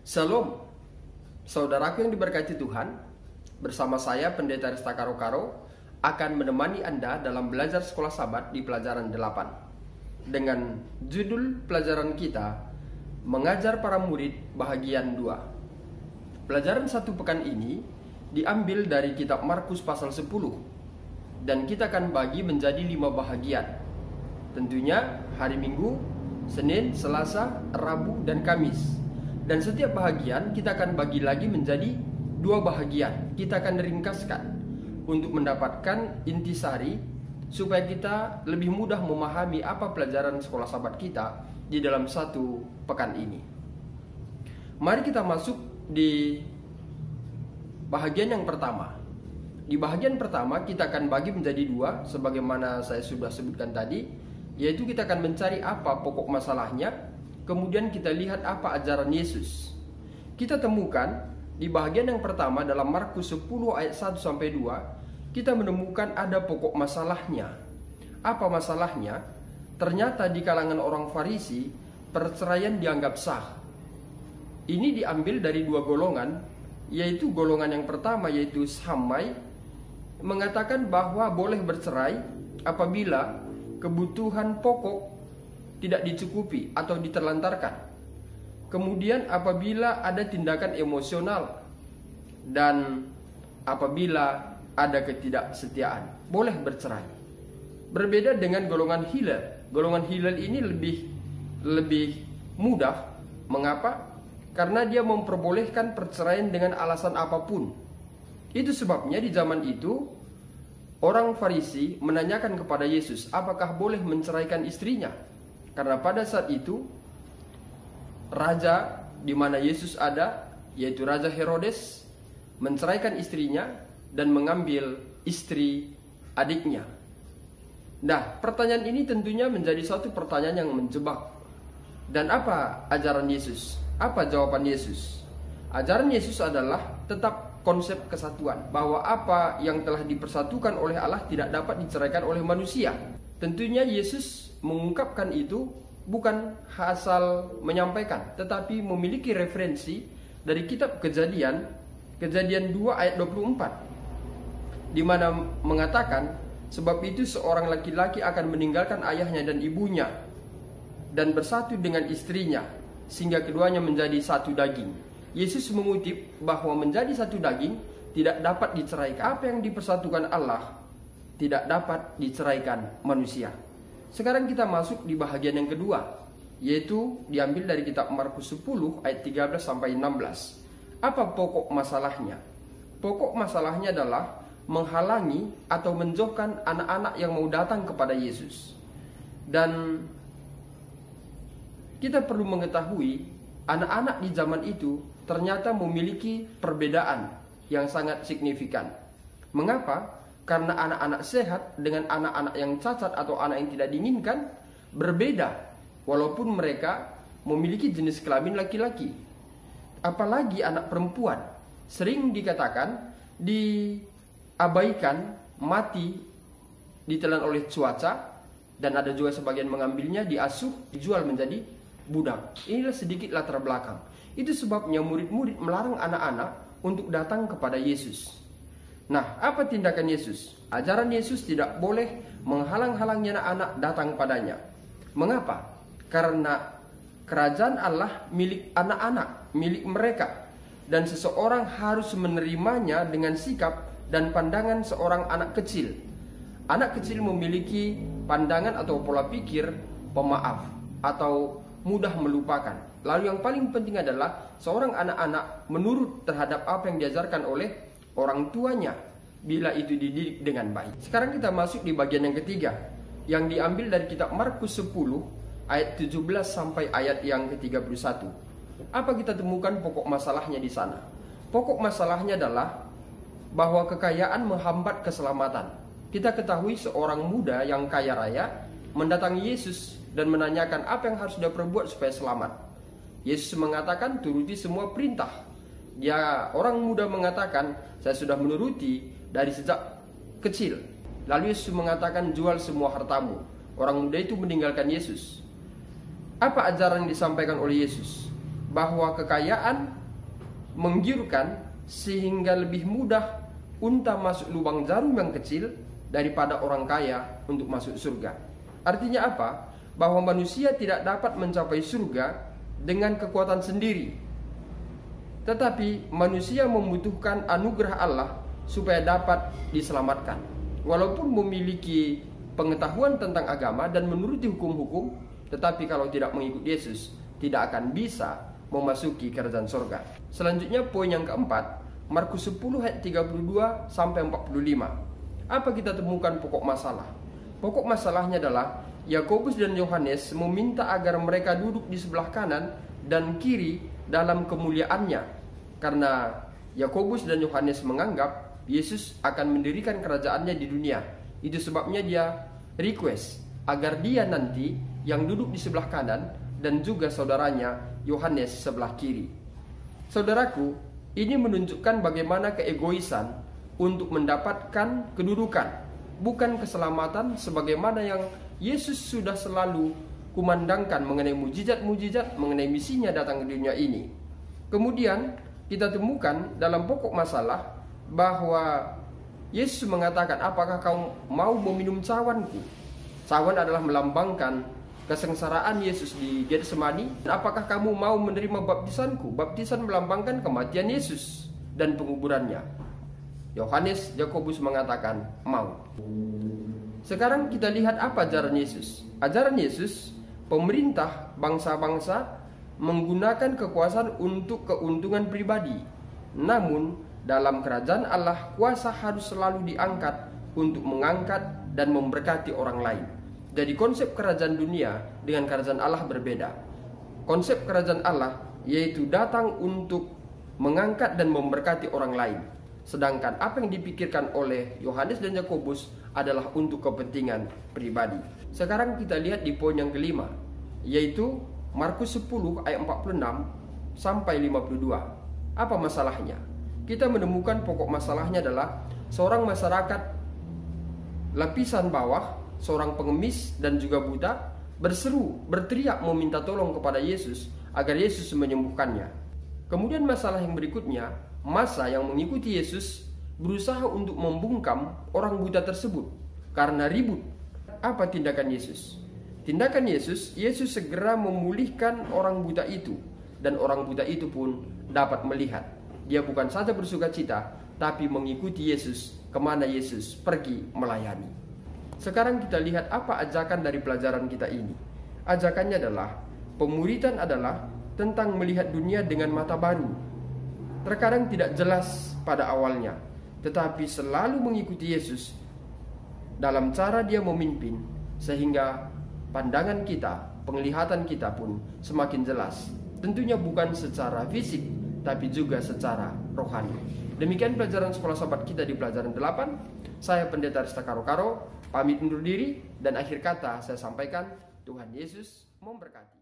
Shalom, saudaraku yang diberkati Tuhan. Bersama saya Pendeta Resta Karo-Karo akan menemani Anda dalam belajar sekolah Sabat di pelajaran 8 dengan judul pelajaran kita Mengajar para murid bahagian 2. Pelajaran satu pekan ini diambil dari kitab Markus pasal 10 dan kita akan bagi menjadi 5 bahagian. Tentunya hari Minggu, Senin, Selasa, Rabu, dan Kamis. Dan setiap bahagian kita akan bagi lagi menjadi 2 bahagian. Kita akan ringkaskan untuk mendapatkan intisari supaya kita lebih mudah memahami apa pelajaran sekolah Sabat kita di dalam satu pekan ini. Mari kita masuk di bahagian yang pertama. Di bahagian pertama kita akan bagi menjadi 2 sebagaimana saya sudah sebutkan tadi, yaitu kita akan mencari apa pokok masalahnya. Kemudian kita lihat apa ajaran Yesus. Kita temukan di bagian yang pertama dalam Markus 10 ayat 1 sampai 2, kita menemukan ada pokok masalahnya. Apa masalahnya? Ternyata di kalangan orang Farisi, perceraian dianggap sah. Ini diambil dari 2 golongan, yaitu golongan yang pertama yaitu Shammai, mengatakan bahwa boleh bercerai apabila kebutuhan pokok tidak dicukupi atau diterlantarkan. Kemudian apabila ada tindakan emosional dan apabila ada ketidaksetiaan, boleh bercerai. Berbeda dengan golongan Hillel. Golongan Hillel ini lebih mudah. Mengapa? Karena dia memperbolehkan perceraian dengan alasan apapun. Itu sebabnya di zaman itu orang Farisi menanyakan kepada Yesus, apakah boleh menceraikan istrinya? Karena pada saat itu raja di mana Yesus ada, yaitu Raja Herodes, menceraikan istrinya dan mengambil istri adiknya. Nah, pertanyaan ini tentunya menjadi suatu pertanyaan yang menjebak. Dan apa ajaran Yesus? Apa jawaban Yesus? Ajaran Yesus adalah tetap konsep kesatuan, bahwa apa yang telah dipersatukan oleh Allah tidak dapat diceraikan oleh manusia. Tentunya Yesus mengungkapkan itu bukan asal menyampaikan, tetapi memiliki referensi dari kitab Kejadian 2 ayat 24, di mana mengatakan, sebab itu seorang laki-laki akan meninggalkan ayahnya dan ibunya dan bersatu dengan istrinya, sehingga keduanya menjadi satu daging. Yesus mengutip bahwa menjadi satu daging tidak dapat diceraikan. Apa yang dipersatukan Allah tidak dapat diceraikan manusia. Sekarang kita masuk di bahagian yang kedua, yaitu diambil dari kitab Markus 10 ayat 13 sampai 16. Apa pokok masalahnya? Pokok masalahnya adalah menghalangi atau menjauhkan anak-anak yang mau datang kepada Yesus. Dan kita perlu mengetahui anak-anak di zaman itu ternyata memiliki perbedaan yang sangat signifikan. Mengapa? Karena anak-anak sehat dengan anak-anak yang cacat atau anak yang tidak diinginkan berbeda, walaupun mereka memiliki jenis kelamin laki-laki. Apalagi anak perempuan sering dikatakan diabaikan, mati, ditelan oleh cuaca, dan ada juga sebagian mengambilnya, diasuh, dijual menjadi budak. Inilah sedikit latar belakang. Itu sebabnya murid-murid melarang anak-anak untuk datang kepada Yesus. Nah, apa tindakan Yesus? Ajaran Yesus tidak boleh menghalang-halangi anak-anak datang padanya. Mengapa? Karena kerajaan Allah milik anak-anak, milik mereka. Dan seseorang harus menerimanya dengan sikap dan pandangan seorang anak kecil. Anak kecil memiliki pandangan atau pola pikir pemaaf atau mudah melupakan. Lalu yang paling penting adalah seorang anak-anak menurut terhadap apa yang diajarkan oleh orang tuanya bila itu dididik dengan baik. Sekarang kita masuk di bagian yang ketiga, yang diambil dari kitab Markus 10 ayat 17 sampai ayat yang ke-31. Apa kita temukan pokok masalahnya di sana? Pokok masalahnya adalah bahwa kekayaan menghambat keselamatan. Kita ketahui seorang muda yang kaya raya mendatangi Yesus dan menanyakan apa yang harus dia perbuat supaya selamat. Yesus mengatakan, turuti semua perintah. Orang muda mengatakan, saya sudah menuruti dari sejak kecil. Lalu Yesus mengatakan, jual semua hartamu. Orang muda itu meninggalkan Yesus. Apa ajaran yang disampaikan oleh Yesus? bahwa kekayaan menggiurkan sehingga lebih mudah unta masuk lubang jarum yang kecil daripada orang kaya untuk masuk surga. Artinya apa? Bahwa manusia tidak dapat mencapai surga dengan kekuatan sendiri, tetapi manusia membutuhkan anugerah Allah supaya dapat diselamatkan. Walaupun memiliki pengetahuan tentang agama dan menuruti hukum-hukum, tetapi kalau tidak mengikut Yesus, tidak akan bisa memasuki kerajaan sorga. Selanjutnya poin yang keempat, Markus 10 ayat 32 sampai 45. Apa kita temukan pokok masalah? Pokok masalahnya adalah Yakobus dan Yohanes meminta agar mereka duduk di sebelah kanan dan kiri dalam kemuliaannya, karena Yakobus dan Yohanes menganggap Yesus akan mendirikan kerajaannya di dunia. Itu sebabnya dia request agar dia nanti yang duduk di sebelah kanan dan juga saudaranya Yohanes sebelah kiri. Saudaraku, ini menunjukkan bagaimana keegoisan untuk mendapatkan kedudukan, bukan keselamatan sebagaimana yang Yesus sudah selalu kumandangkan mengenai mujizat-mujizat, mengenai misinya datang ke dunia ini. Kemudian kita temukan dalam pokok masalah bahwa Yesus mengatakan, apakah kau mau meminum cawanku? Cawan adalah melambangkan kesengsaraan Yesus di Getsemani. Apakah kamu mau menerima baptisanku? Baptisan melambangkan kematian Yesus dan penguburannya. Yohanes, Yakobus mengatakan mau. Sekarang kita lihat apa ajaran Yesus. Ajaran Yesus, pemerintah bangsa-bangsa menggunakan kekuasaan untuk keuntungan pribadi. Namun dalam kerajaan Allah, kuasa harus selalu diangkat untuk mengangkat dan memberkati orang lain. Jadi konsep kerajaan dunia dengan kerajaan Allah berbeda. Konsep kerajaan Allah yaitu datang untuk mengangkat dan memberkati orang lain. Sedangkan apa yang dipikirkan oleh Yohanes dan Yakobus adalah untuk kepentingan pribadi. Sekarang kita lihat di poin yang kelima, yaitu Markus 10 ayat 46 sampai 52. Apa masalahnya? Kita menemukan pokok masalahnya adalah seorang masyarakat lapisan bawah, seorang pengemis dan juga buta berteriak meminta tolong kepada Yesus agar Yesus menyembuhkannya. Kemudian masalah yang berikutnya, massa yang mengikuti Yesus berusaha untuk membungkam orang buta tersebut karena ribut. Apa tindakan Yesus? Tindakan Yesus segera memulihkan orang buta itu, dan orang buta itu pun dapat melihat. Dia bukan saja bersuka cita, tapi mengikuti Yesus kemana Yesus pergi melayani. Sekarang kita lihat apa ajakan dari pelajaran kita ini. Ajakannya adalah, pemuridan adalah tentang melihat dunia dengan mata baru. Terkadang tidak jelas pada awalnya, tetapi selalu mengikuti Yesus dalam cara dia memimpin, sehingga pandangan kita, penglihatan kita pun semakin jelas. Tentunya bukan secara fisik, tapi juga secara rohani. Demikian pelajaran sekolah sahabat kita di pelajaran 8. Saya Pendeta Rista Karo-Karo, pamit undur diri, dan akhir kata saya sampaikan, Tuhan Yesus memberkati.